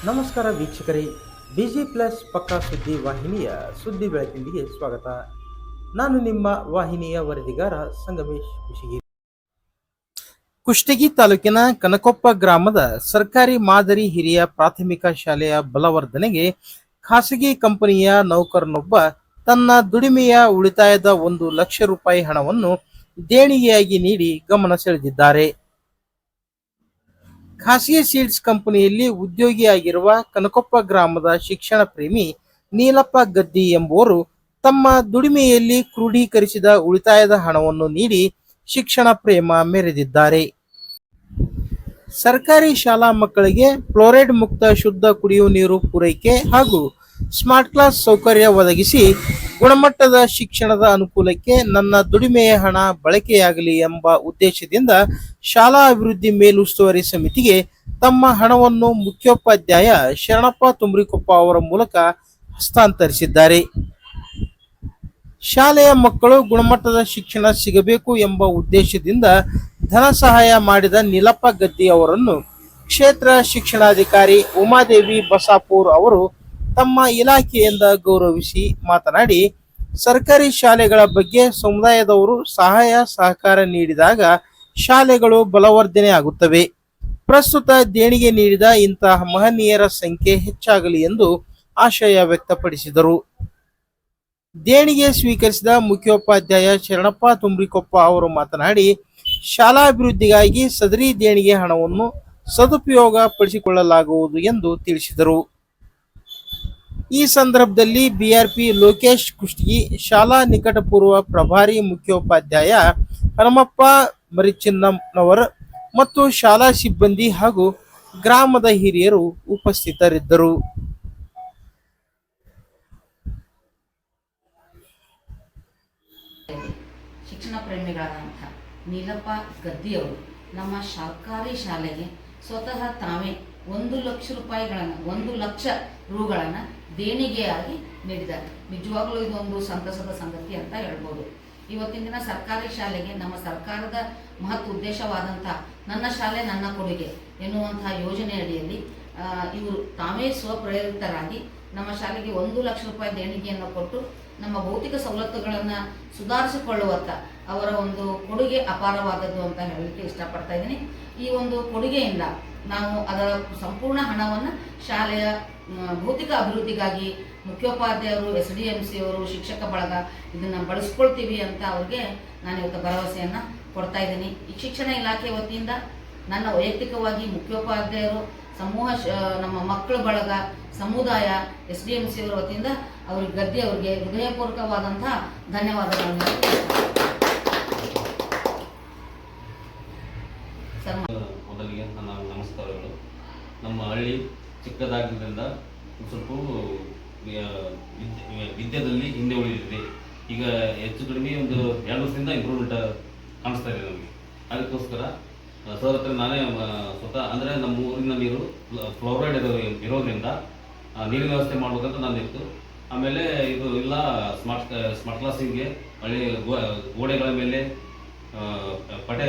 ನಮಸ್ಕಾರ ವೀಕ್ಷಕರೇ, busy plus ಪಕ್ಕಾ ಸುದ್ದಿ ವಾಹಿನಿಯ ಸುದ್ದಿ ಬೆಳಕಿಂಡಿಗೆ ಸ್ವಾಗತ. ನಾನು ನಿಮ್ಮ ವಾಹಿನಿಯ ವರದಿಗಾರ ಸಂಗಮೇಶ್ ಕುಶಿಗಿ. ಕುಷ್ಟಗಿ ತಾಲೂಕಿನ ಕನಕೊಪ್ಪ ಗ್ರಾಮದ ಸರ್ಕಾರಿ ಮಾದರಿ ಹಿರಿಯ ಪ್ರಾಥಮಿಕ ಶಾಲೆಯ ಬಲವರ್ಧನೆಗೆ ಖಾಸಗಿ ಕಂಪನಿಯ ನೌಕರನೊಬ್ಬ ತನ್ನ ದುಡಿಮೆಯ ಉಳಿತಾಯದ 1,00,000 ರೂಪಾಯಿ ಹಣವನ್ನು ದೇಣಿಗೆಯಾಗಿ ನೀಡಿ ಗಮನ ಸೆಳೆದಿದ್ದಾರೆ. ಖಾಸಗಿ ಸೀಡ್ಸ್ ಕಂಪನಿಯಲ್ಲಿ ಉದ್ಯೋಗಿಯಾಗಿರುವ ಕನಕೊಪ್ಪ ಗ್ರಾಮದ ಶಿಕ್ಷಣ ಪ್ರೇಮಿ ನೀಲಪ್ಪ ಗದ್ದಿ ಎಂಬುವರು ತಮ್ಮ ದುಡಿಮೆಯಲ್ಲಿ ಕ್ರೋಢೀಕರಿಸಿದ ಉಳಿತಾಯದ ಹಣವನ್ನು ನೀಡಿ ಶಿಕ್ಷಣ ಪ್ರೇಮ ಮೆರೆದಿದ್ದಾರೆ. ಸರ್ಕಾರಿ ಶಾಲಾ ಮಕ್ಕಳಿಗೆ ಫ್ಲೋರೈಡ್ ಮುಕ್ತ ಶುದ್ಧ ಕುಡಿಯುವ ನೀರು ಪೂರೈಕೆ ಹಾಗೂ ಸ್ಮಾರ್ಟ್ ಕ್ಲಾಸ್ ಸೌಕರ್ಯ ಒದಗಿಸಿ ಗುಣಮಟ್ಟದ ಶಿಕ್ಷಣದ ಅನುಕೂಲಕ್ಕೆ ನನ್ನ ದುಡಿಮೆಯ ಹಣ ಬಳಕೆಯಾಗಲಿ ಎಂಬ ಉದ್ದೇಶದಿಂದ ಶಾಲಾ ಅಭಿವೃದ್ಧಿ ಮೇಲುಸ್ತುವಾರಿ ಸಮಿತಿಗೆ ತಮ್ಮ ಹಣವನ್ನು ಮುಖ್ಯೋಪಾಧ್ಯಾಯ ಶರಣಪ್ಪ ತುಮ್ರಿಕೊಪ್ಪ ಅವರ ಮೂಲಕ ಹಸ್ತಾಂತರಿಸಿದ್ದಾರೆ. ಶಾಲೆಯ ಮಕ್ಕಳು ಗುಣಮಟ್ಟದ ಶಿಕ್ಷಣ ಸಿಗಬೇಕು ಎಂಬ ಉದ್ದೇಶದಿಂದ ಧನ ಸಹಾಯ ಮಾಡಿದ ನೀಲಪ್ಪ ಗದ್ದಿ ಅವರನ್ನು ಕ್ಷೇತ್ರ ಶಿಕ್ಷಣಾಧಿಕಾರಿ ಉಮಾದೇವಿ ಬಸಾಪುರ್ ಅವರು ತಮ್ಮ ಇಲಾಖೆಯಿಂದ ಗೌರವಿಸಿ ಮಾತನಾಡಿ, ಸರ್ಕಾರಿ ಶಾಲೆಗಳ ಬಗ್ಗೆ ಸಮುದಾಯದವರು ಸಹಾಯ ಸಹಕಾರ ನೀಡಿದಾಗ ಶಾಲೆಗಳು ಬಲವರ್ಧನೆ ಆಗುತ್ತವೆ. ಪ್ರಸ್ತುತ ದೇಣಿಗೆ ನೀಡಿದ ಇಂತಹ ಮಹನೀಯರ ಸಂಖ್ಯೆ ಹೆಚ್ಚಾಗಲಿ ಎಂದು ಆಶಯ ವ್ಯಕ್ತಪಡಿಸಿದರು. ದೇಣಿಗೆ ಸ್ವೀಕರಿಸಿದ ಮುಖ್ಯೋಪಾಧ್ಯಾಯ ಶರಣಪ್ಪ ತುಮ್ರಿಕೊಪ್ಪ ಅವರು ಮಾತನಾಡಿ, ಶಾಲಾಭಿವೃದ್ಧಿಗಾಗಿ ಸದರಿ ದೇಣಿಗೆ ಹಣವನ್ನು ಸದುಪಯೋಗ ಪಡಿಸಿಕೊಳ್ಳಲಾಗುವುದು ಎಂದು ತಿಳಿಸಿದರು. ಈ ಸಂದರ್ಭದಲ್ಲಿ ಬಿಆರ್ಪಿ ಲೋಕೇಶ್ ಕುಷ್ಟಗಿ, ಶಾಲಾ ನಿಕಟಪೂರ್ವ ಪ್ರಭಾರಿ ಮುಖ್ಯೋಪಾಧ್ಯಾಯ ಹನುಮಪ್ಪ ಮರಿಚಿನ್ನವರ್ ಮತ್ತು ಶಾಲಾ ಸಿಬ್ಬಂದಿ ಹಾಗೂ ಗ್ರಾಮದ ಹಿರಿಯರು ಉಪಸ್ಥಿತರಿದ್ದರು. ಶಿಕ್ಷಣ ಪ್ರೇಮಿಗಳಾದಂಥ ನೀಲಪ್ಪ ಗದ್ದಿಯವರು ನಮ್ಮ ಸರ್ಕಾರಿ ಶಾಲೆಗೆ ಸ್ವತಃ ತಾವೇ 1,00,000 ರೂಪಾಯಿಗಳನ್ನು 1,00,000 ರೂಗಳನ್ನು ದೇಣಿಗೆಯಾಗಿ ನೀಡಿದ್ದಾರೆ. ನಿಜವಾಗ್ಲೂ ಇದೊಂದು ಸಂತಸದ ಸಂಗತಿ ಅಂತ ಹೇಳ್ಬೋದು. ಇವತ್ತಿನ ದಿನ ಸರ್ಕಾರಿ ಶಾಲೆಗೆ ನಮ್ಮ ಸರ್ಕಾರದ ಮಹತ್ ಉದ್ದೇಶವಾದಂಥ ನನ್ನ ಶಾಲೆ ನನ್ನ ಕೊಡುಗೆ ಎನ್ನುವಂತಹ ಯೋಜನೆ ಅಡಿಯಲ್ಲಿ ಇವರು ತಾವೇ ಸ್ವಪ್ರೇರಿತರಾಗಿ ನಮ್ಮ ಶಾಲೆಗೆ 1,00,000 ರೂಪಾಯಿ ದೇಣಿಗೆಯನ್ನು ಕೊಟ್ಟು ನಮ್ಮ ಭೌತಿಕ ಸವಲತ್ತುಗಳನ್ನು ಸುಧಾರಿಸಿಕೊಳ್ಳುವತ್ತ ಅವರ ಒಂದು ಕೊಡುಗೆ ಅಪಾರವಾದದ್ದು ಅಂತ ಹೇಳಲಿಕ್ಕೆ ಇಷ್ಟಪಡ್ತಾ ಇದ್ದೀನಿ. ಈ ಒಂದು ಕೊಡುಗೆಯಿಂದ ನಾವು ಅದರ ಸಂಪೂರ್ಣ ಹಣವನ್ನು ಶಾಲೆಯ ಭೌತಿಕ ಅಭಿವೃದ್ಧಿಗಾಗಿ ಮುಖ್ಯೋಪಾಧ್ಯಾಯರು, SDMC ಅವರು, ಶಿಕ್ಷಕ ಬಳಗ ಇದನ್ನು ಬಳಸ್ಕೊಳ್ತೀವಿ ಅಂತ ಅವ್ರಿಗೆ ನಾನು ಇವತ್ತು ಭರವಸೆಯನ್ನು ಕೊಡ್ತಾ ಇದ್ದೀನಿ. ಈ ಶಿಕ್ಷಣ ಇಲಾಖೆ ವತಿಯಿಂದ ನನ್ನ ವೈಯಕ್ತಿಕವಾಗಿ ಮುಖ್ಯೋಪಾಧ್ಯಾಯರು, ಸಮೂಹ ನಮ್ಮ ಮಕ್ಕಳ ಬಳಗ, ಸಮುದಾಯ, SDMC ಅವರ ವತಿಯಿಂದ ಅವ್ರಿಗೆ ಗದ್ದಿ ಅವರಿಗೆ ಹೃದಯಪೂರ್ವಕವಾದಂಥ ಧನ್ಯವಾದಗಳನ್ನು. ಮೊದಲಿಗೆ ನನ್ನ ನಮಸ್ಕಾರಗಳು. ನಮ್ಮ ಹಳ್ಳಿ ಚಿಕ್ಕದಾಗಿದ್ದರಿಂದ ಸ್ವಲ್ಪ ವಿದ್ಯೆಯಲ್ಲಿ ಹಿಂದೆ ಉಳಿದಿದೆ. ಈಗ ಹೆಚ್ಚು ಕಡಿಮೆ ಒಂದು 2 ವರ್ಷದಿಂದ ಇಂಪ್ರೂವ್ಮೆಂಟ್ ಕಾಣಿಸ್ತಾ ಇದೆ ನಮಗೆ. ಅದಕ್ಕೋಸ್ಕರ ಸರ್ ಹತ್ರ ನಾನೇ ಸ್ವತಃ ಅಂದರೆ ನಮ್ಮ ಊರಿನ ನೀರು ಫ್ಲೋರೈಡ್ ಇರೋದ್ರಿಂದ ನೀರಿನ ವ್ಯವಸ್ಥೆ ಮಾಡ್ಬೇಕಂತ ನಂದಿತ್ತು. ಆಮೇಲೆ ಇದು ಇಲ್ಲ ಸ್ಮಾರ್ಟ್ ಕ್ಲಾಸಿಂಗ್ಗೆ ಹಳ್ಳಿ ಗೋಡೆಗಳ ಮೇಲೆ ಪಠ್ಯ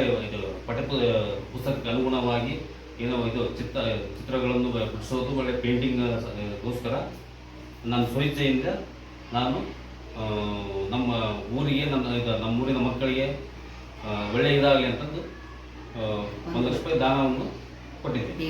ಪುಸ್ತಕಕ್ಕೆ ಅನುಗುಣವಾಗಿ ಏನೋ ಇದು ಚಿತ್ರಗಳನ್ನು ಬಿಡಿಸೋದು, ಒಳ್ಳೆ ಪೇಂಟಿಂಗ್ಗೋಸ್ಕರ ನನ್ನ ಸ್ವಇಚ್ಛೆಯಿಂದ ನಾನು ನಮ್ಮ ಊರಿಗೆ ನಮ್ಮೂರಿನ ಮಕ್ಕಳಿಗೆ ಒಳ್ಳೆ ಇದಾಗಲಿ ಅಂತಂದು 1,00,000 ರೂಪಾಯಿ ದಾನವನ್ನು ಕೊಟ್ಟಿದ್ದೆ.